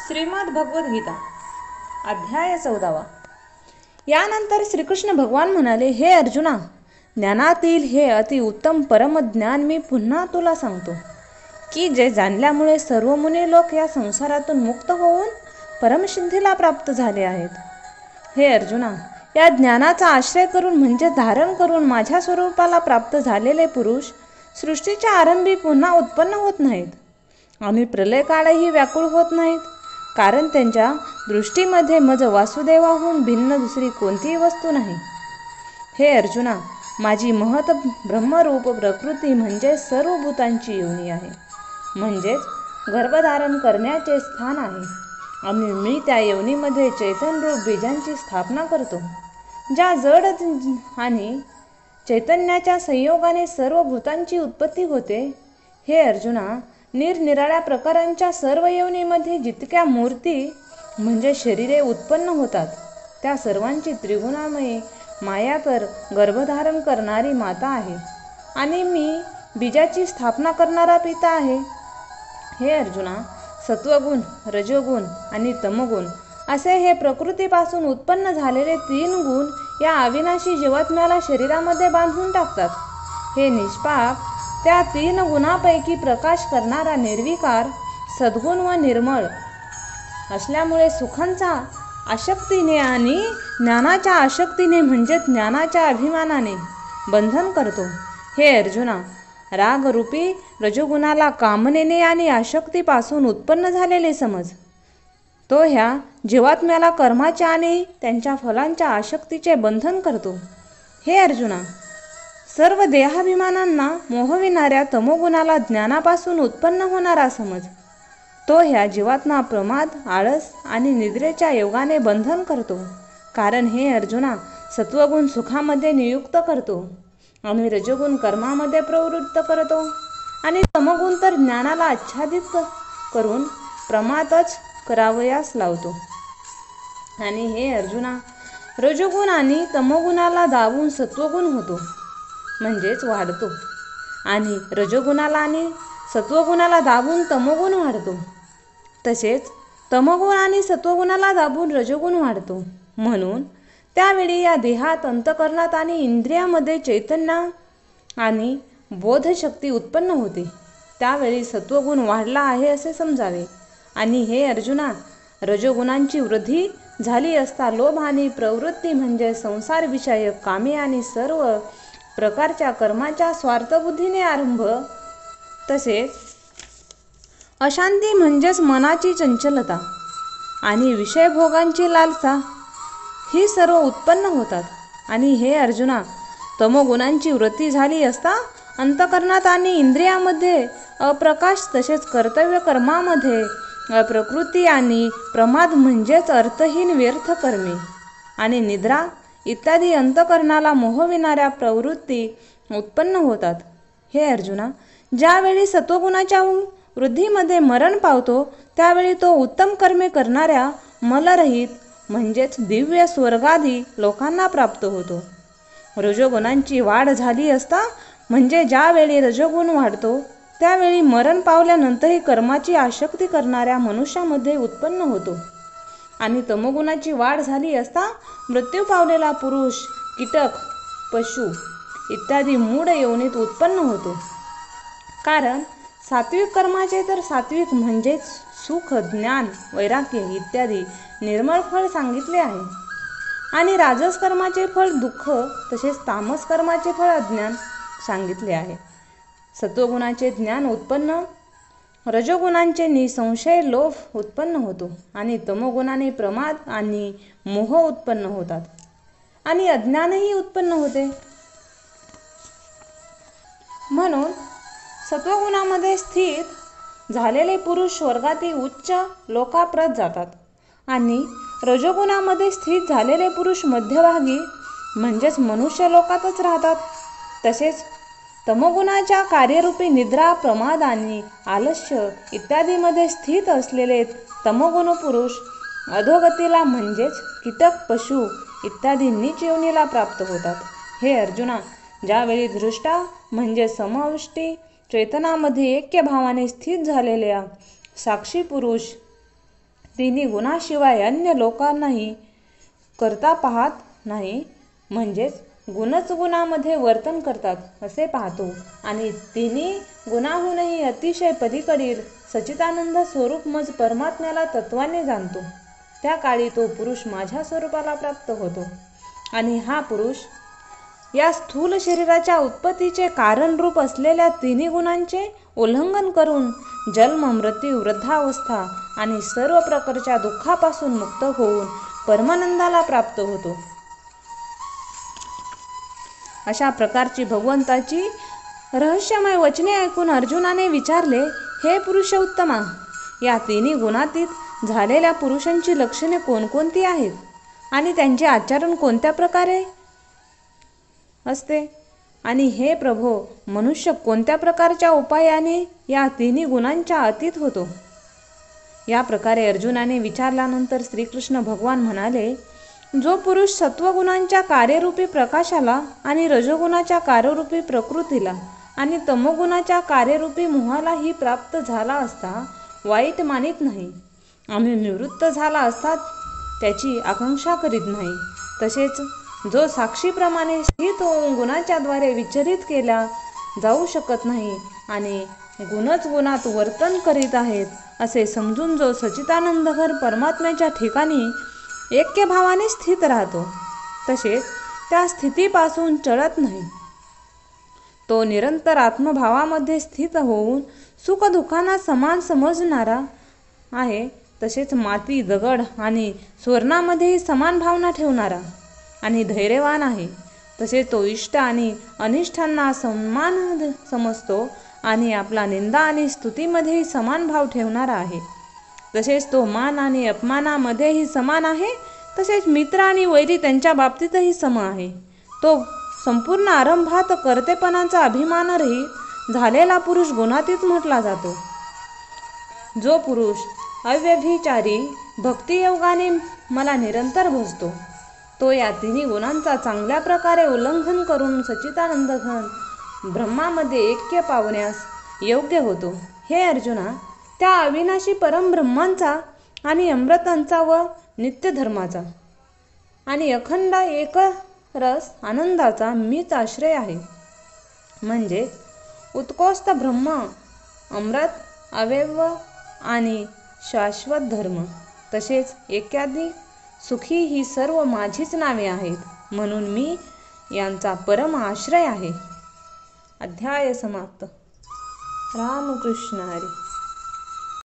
श्रीमद भगवद्गीता अध्याय 14. यानंतर श्रीकृष्ण भगवान म्हणाले, हे अर्जुना, ज्ञानातील हे अति उत्तम परमज्ञान मी पुन्हा तुला सांगतो की जे जाणल्यामुळे सर्व मुनी लोक या संसारातून मुक्त होऊन परमसिद्धीला प्राप्त झाले आहेत. हे अर्जुना, या ज्ञानाचा आश्रय करून म्हणजे धारण करून माझ्या स्वरूपाला प्राप्त झालेले पुरुष सृष्टीच्या आरंभी पुन्हा उत्पन्न होत नाहीत आणि प्रलयकाळही व्याकुळ होत नाहीत, कारण त्यांच्या दृष्टीमध्ये मज वासुदेवाहून भिन्न दुसरी कोणतीही वस्तू नाही. हे अर्जुना, माझी महत ब्रह्मरूप प्रकृती म्हणजे सर्व भूतांची योनी आहे, म्हणजेच गर्भधारण करण्याचे स्थान आहे, आणि मी त्या योनीमध्ये चैतन्यरूप बीजांची स्थापना करतो, ज्या जड आणि चैतन्याच्या संयोगाने सर्व भूतांची उत्पत्ती होते. हे अर्जुना, निरनिराळ्या प्रकारांच्या सर्व योनीमध्ये जितक्या मूर्ती म्हणजे शरीरे उत्पन्न होतात, त्या सर्वांची त्रिगुणामयी माया तर गर्भधारण करणारी माता आहे, आणि मी बीजाची स्थापना करणारा पिता आहे. हे अर्जुना, सत्वगुण, रजोगुण आणि तमगुण असे हे प्रकृतीपासून उत्पन्न झालेले 3 गुण या अविनाशी जीवात्म्याला शरीरामध्ये बांधून टाकतात. हे निष्पाप, त्या 3 गुणांपैकी प्रकाश करणारा निर्विकार सद्गुण व निर्मळ असल्यामुळे सुखांचा आसक्तीने आणि ज्ञानाच्या आसक्तीने म्हणजे ज्ञानाच्या अभिमानाने बंधन करतो. हे अर्जुना, रागरूपी रजोगुणाला कामनेने आणि आसक्तीपासून उत्पन्न झालेले समज. तो ह्या जीवात्म्याला कर्माच्या आणि त्यांच्या फलांच्या आसक्तीचे बंधन करतो. हे अर्जुना, सर्व देहाभिमानांना मोहविणाऱ्या तमोगुणाला ज्ञानापासून उत्पन्न होणारा समज. तो ह्या जीवात्मा प्रमाद, आळस आणि निद्रेच्या योगाने बंधन करतो, कारण हे अर्जुना, सत्वगुण सुखामध्ये नियुक्त करतो आणि रजोगुण कर्मामध्ये प्रवृत्त करतो, आणि तमगुण तर ज्ञानाला आच्छादित करून प्रमादच करावयास लावतो. आणि हे अर्जुना, रजोगुण आणि तमोगुणाला दाबून सत्वगुण होतो, म्हणजेच वाढतो, आणि रजोगुणाला आणि सत्वगुणाला दाबून तमोगुण वाढतो. तसेच तमोगुण आणि सत्वगुणाला दाबून रजोगुण वाढतो. म्हणून त्यावेळी या देहात, अंतःकरणात आणि इंद्रियामध्ये चैतन्य आणि बोधशक्ती उत्पन्न होते. त्यावेळी सत्वगुण वाढला आहे असे समजावे. आणि हे अर्जुना, रजोगुणांची वृद्धी झाली असता लोभ आणि प्रवृत्ती म्हणजे संसार विषयक कामे आणि सर्व प्रकारच्या कर्माच्या स्वार्थबुद्धीने आरंभ, तसेच अशांती म्हणजेच मनाची चंचलता आणि विषयभोगांची लालसा ही सर्व उत्पन्न होतात. आणि हे अर्जुना, तमोगुणांची वृत्ती झाली असता अंतःकरणात आणि इंद्रियामध्ये अप्रकाश, तसेच कर्तव्य कर्मामध्ये अप्रकृती आणि प्रमाद म्हणजेच अर्थहीन व्यर्थ कर्मे आणि निद्रा इत्यादी अंतःकरणाला मोहविणाऱ्या प्रवृत्ती उत्पन्न होतात. हे अर्जुना, ज्यावेळी सत्वगुणाच्या वृद्धीमध्ये मरण पावतो, त्यावेळी तो उत्तम कर्मे करणाऱ्या मलरहित म्हणजेच दिव्य स्वर्गादी लोकांना प्राप्त होतो. रजोगुणांची वाढ झाली असता म्हणजे ज्यावेळी रजोगुण वाढतो, त्यावेळी मरण पावल्यानंतरही कर्माची आसक्ती करणाऱ्या मनुष्यामध्ये उत्पन्न होतो. आणि तमोगुणाची वाढ झाली असता मृत्यू पावलेला पुरुष, कीटक, पशु इत्यादी मूढ योनीत उत्पन्न होतो. कारण सात्विक कर्माचे तर सात्विक म्हणजेच सुख, ज्ञान, वैराग्य इत्यादी निर्मळ फळ सांगितले आहे, आणि राजस कर्माचे फळ दुःख, तसेच तामस कर्माचे फळ अज्ञान सांगितले आहे. सत्वगुणाचे ज्ञान उत्पन्न, रजोगुणांचे निसंशय लोभ उत्पन्न होतो, आणि तमोगुणाने प्रमाद आणि मोह उत्पन्न होतात, आणि अज्ञानही उत्पन्न होते. म्हणून सत्वगुणामध्ये स्थित झालेले पुरुष स्वर्गातील उच्च लोकाप्रत जातात, आणि रजोगुणामध्ये स्थित झालेले पुरुष मध्यभागी म्हणजेच मनुष्य लोकातच राहतात. तसेच तमोगुणाच्या कार्यरूपी निद्रा, प्रमाद आणि आलस्य इत्यादीमध्ये स्थित असलेले तमोगुण पुरुष अधोगतीला म्हणजेच कीटक, पशु इत्यादी नीच योनीला प्राप्त होतात. हे अर्जुना, ज्यावेळी दृष्टा म्हणजे समवष्टी चैतनामध्ये ऐक्य भावाने स्थित झालेल्या साक्षी पुरुष तिन्ही गुणाशिवाय अन्य लोकांनाही करता पाहत नाही, म्हणजेच गुणच गुणामध्ये वर्तन करतात असे पाहतो आणि तिन्ही गुणाहूनही अतिशय पलीकडील सच्चिदानंद स्वरूप मज परमात्म्याला तत्वाने जाणतो. त्या काळी तो पुरुष माझ्या स्वरूपाला प्राप्त होतो आणि हा पुरुष या स्थूल शरीराच्या उत्पत्तीचे कारणरूप असलेल्या तिन्ही गुणांचे उल्लंघन करून जन्म, मृत्यू, वृद्धावस्था आणि सर्व प्रकारच्या दुःखापासून मुक्त होऊन परमानंदाला प्राप्त होतो. अशा प्रकारची भगवंताची रहस्यमय वचने ऐकून अर्जुनाने विचारले, हे पुरुषोत्तमा, या तिन्ही गुणातीत झालेल्या पुरुषांची लक्षणे कोणकोणती आहेत आणि त्यांचे आचरण कोणत्या प्रकारे असते? आणि हे प्रभो, मनुष्य कोणत्या प्रकारच्या उपायाने या तिन्ही गुणांच्या अतीत होतो? या प्रकारे अर्जुनाने विचारल्यानंतर श्रीकृष्ण भगवान म्हणाले, जो पुरुष सत्वगुणांच्या कार्यरूपी प्रकाशाला आणि रजोगुणाच्या कार्यरूपी प्रकृतीला आणि तमोगुणाच्या कार्यरूपी मोहालाही प्राप्त झाला असता वाईट मानित नाही आणि निवृत्त झाला असता त्याची आकांक्षा करीत नाही, तसेच जो साक्षीप्रमाणे स्थित होऊन गुणाच्या द्वारे विचलित केला जाऊ शकत नाही आणि गुणच गुणात वर्तन करीत आहेत असे समजून जो सच्चिदानंदघर परमात्म्याच्या ठिकाणी ऐक्यभावाने स्थित राहतो, तसेच त्या स्थितीपासून चढत नाही, तो निरंतर आत्मभावामध्ये स्थित होऊन सुखदुःखांना समान समजणारा आहे, तसेच माती, दगड आणि सुवर्णामध्येही समान भावना ठेवणारा आणि धैर्यवान आहे. तसेच तो इष्ट आणि अनिष्टांना समान समजतो आणि आपला निंदा आणि स्तुतीमध्येही समान भाव ठेवणारा आहे. तसेच तो मान आणि अपमानामध्येही समान आहे, तसेच मित्र आणि वैरी त्यांच्या बाबतीतही सम आहे. तो संपूर्ण आरंभात कर्तेपणाचा अभिमानरहित झालेला पुरुष गुणातीत म्हटला जातो. जो पुरुष अव्यभिचारी भक्तियोगाने मला निरंतर भजतो, तो या तिन्ही गुणांचा चांगल्या प्रकारे उल्लंघन करून सच्चिदानंद घन ब्रह्मामध्ये ऐक्य पावण्यास योग्य होतो. हे अर्जुना, त्या अविनाशी परमब्रह्मांचा आणि अमृतांचा व नित्यधर्माचा आणि अखंड एकरस आनंदाचा मीच आश्रय आहे. म्हणजे उत्कृष्ट ब्रह्म, अमृत, अव्यय आणि शाश्वत धर्म, तसेच ऐक्यादी सुखी ही सर्व माझीच नावे आहेत, म्हणून मी यांचा परम आश्रय आहे. अध्याय समाप्त. रामकृष्ण हरी.